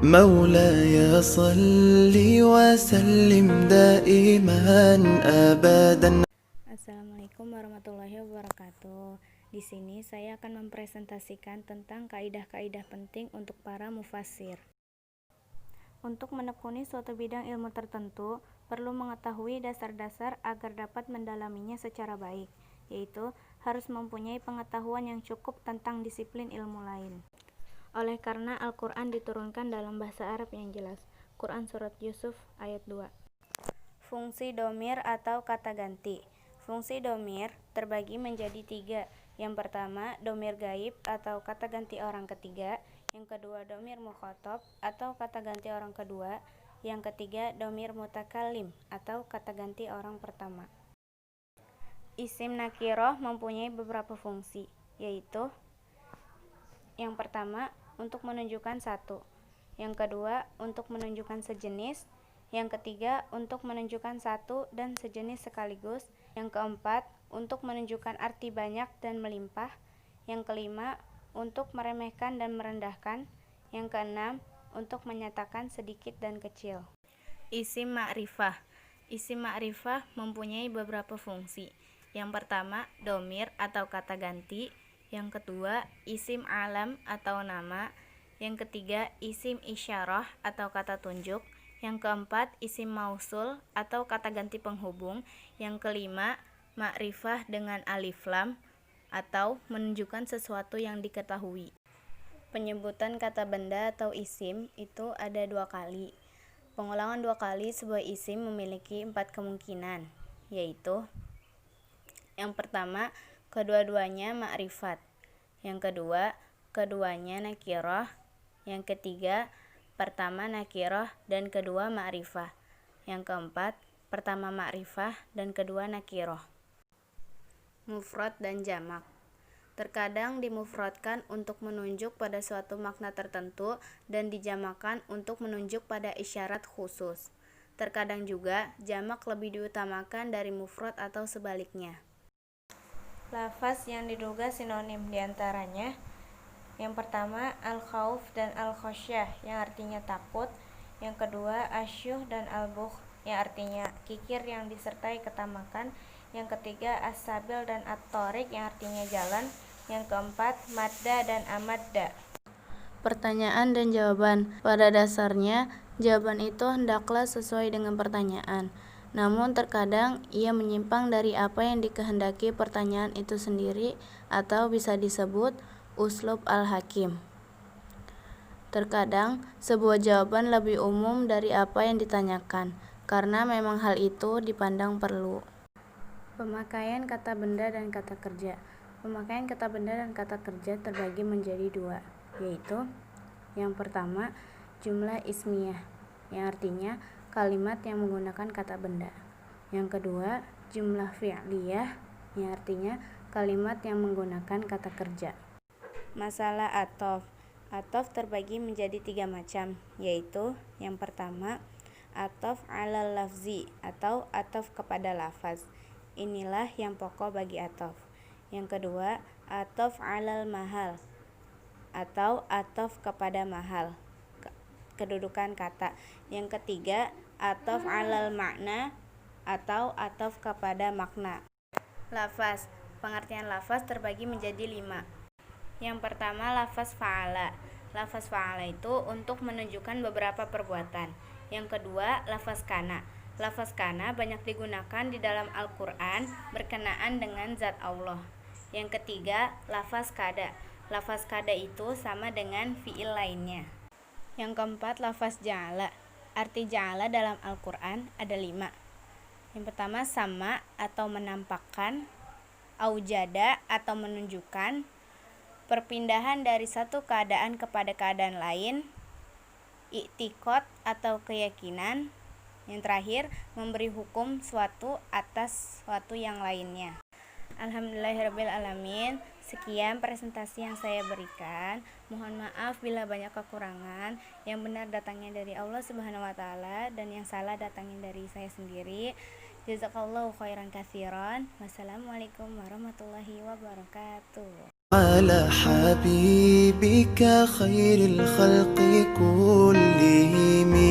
مولاي صل وسلم دائما أبدا. Assalamualaikum warahmatullahi wabarakatuh. Di sini saya akan mempresentasikan tentang kaidah-kaidah penting untuk para mufassir. Untuk menekuni suatu bidang ilmu tertentu, perlu mengetahui dasar-dasar agar dapat mendalaminya secara baik, yaitu harus mempunyai pengetahuan yang cukup tentang disiplin ilmu lain. Oleh karena Al-Quran diturunkan dalam bahasa Arab yang jelas. Quran Surat Yusuf ayat 2. Fungsi domir atau kata ganti. Fungsi domir terbagi menjadi 3. Yang pertama, domir gaib atau kata ganti orang ketiga. Yang kedua, domir mukhatab atau kata ganti orang kedua. Yang ketiga, domir mutakalim atau kata ganti orang pertama. Isim nakiroh mempunyai beberapa fungsi, yaitu yang pertama, untuk menunjukkan satu. Yang kedua, untuk menunjukkan sejenis. Yang ketiga, untuk menunjukkan satu dan sejenis sekaligus. Yang keempat, untuk menunjukkan arti banyak dan melimpah. Yang kelima, untuk meremehkan dan merendahkan. Yang keenam, untuk menyatakan sedikit dan kecil. Isim ma'rifah. Isim ma'rifah mempunyai beberapa fungsi. Yang pertama, domir atau kata ganti. Yang kedua, isim alam atau nama. Yang ketiga, isim isyarah atau kata tunjuk. Yang keempat, isim mausul atau kata ganti penghubung. Yang kelima, ma'rifah dengan alif lam atau menunjukkan sesuatu yang diketahui. Penyebutan kata benda atau isim itu ada 2 kali. Pengulangan 2 kali sebuah isim memiliki 4 kemungkinan, yaitu yang pertama, kedua-duanya ma'rifat. Yang kedua, keduanya nakirah. Yang ketiga, pertama nakirah dan kedua ma'rifah. Yang keempat, pertama ma'rifah dan kedua nakirah. Mufrad dan jamak. Terkadang dimufradkan untuk menunjuk pada suatu makna tertentu dan dijamakan untuk menunjuk pada isyarat khusus. Terkadang juga jamak lebih diutamakan dari mufrad atau sebaliknya. Lafaz yang diduga sinonim diantaranya yang pertama al-khauf dan al-khosyah yang artinya takut. Yang kedua asyuh dan al-bukh yang artinya kikir yang disertai ketamakan. Yang ketiga as-sabil dan at-tariq yang artinya jalan. Yang keempat madda dan amadda. Pertanyaan dan jawaban. Pada dasarnya jawaban itu hendaklah sesuai dengan pertanyaan. Namun terkadang ia menyimpang dari apa yang dikehendaki pertanyaan itu sendiri atau bisa disebut uslub al-hakim. Terkadang sebuah jawaban lebih umum dari apa yang ditanyakan, karena memang hal itu dipandang perlu. Pemakaian kata benda dan kata kerja. Pemakaian kata benda dan kata kerja terbagi menjadi 2, yaitu yang pertama, jumlah ismiyah, yang artinya kalimat yang menggunakan kata benda. Yang kedua, jumlah fi'liyah, yang artinya kalimat yang menggunakan kata kerja. Masalah atof. Atof terbagi menjadi 3 macam, yaitu yang pertama, atof alal lafzi atau atof kepada lafaz. Inilah yang pokok bagi atof. Yang kedua, atof alal mahal atau atof kepada mahal, kedudukan kata. Yang ketiga, atof alal makna atau atof kepada makna. Lafaz. Pengertian lafaz terbagi menjadi 5. Yang pertama, lafaz fa'ala. Lafaz fa'ala itu untuk menunjukkan beberapa perbuatan. Yang kedua, lafaz kana. Lafaz kana banyak digunakan di dalam Al-Quran berkenaan dengan zat Allah. Yang ketiga, lafaz kada. Lafaz kada itu sama dengan fi'il lainnya. Yang keempat, lafaz ja'ala. Arti ja'ala dalam Al-Quran ada 5. Yang pertama, sama atau menampakkan, aujada atau menunjukkan, perpindahan dari satu keadaan kepada keadaan lain, i'tiqad atau keyakinan, yang terakhir, memberi hukum suatu atas suatu yang lainnya. Alhamdulillahirrabbilalamin. Sekian presentasi yang saya berikan. Mohon maaf bila banyak kekurangan. Yang benar datangnya dari Allah Subhanahu wa taala dan yang salah datangnya dari saya sendiri. Jazakallahu khairan katsiran. Wassalamualaikum warahmatullahi wabarakatuh. على حبيبك خير الخلق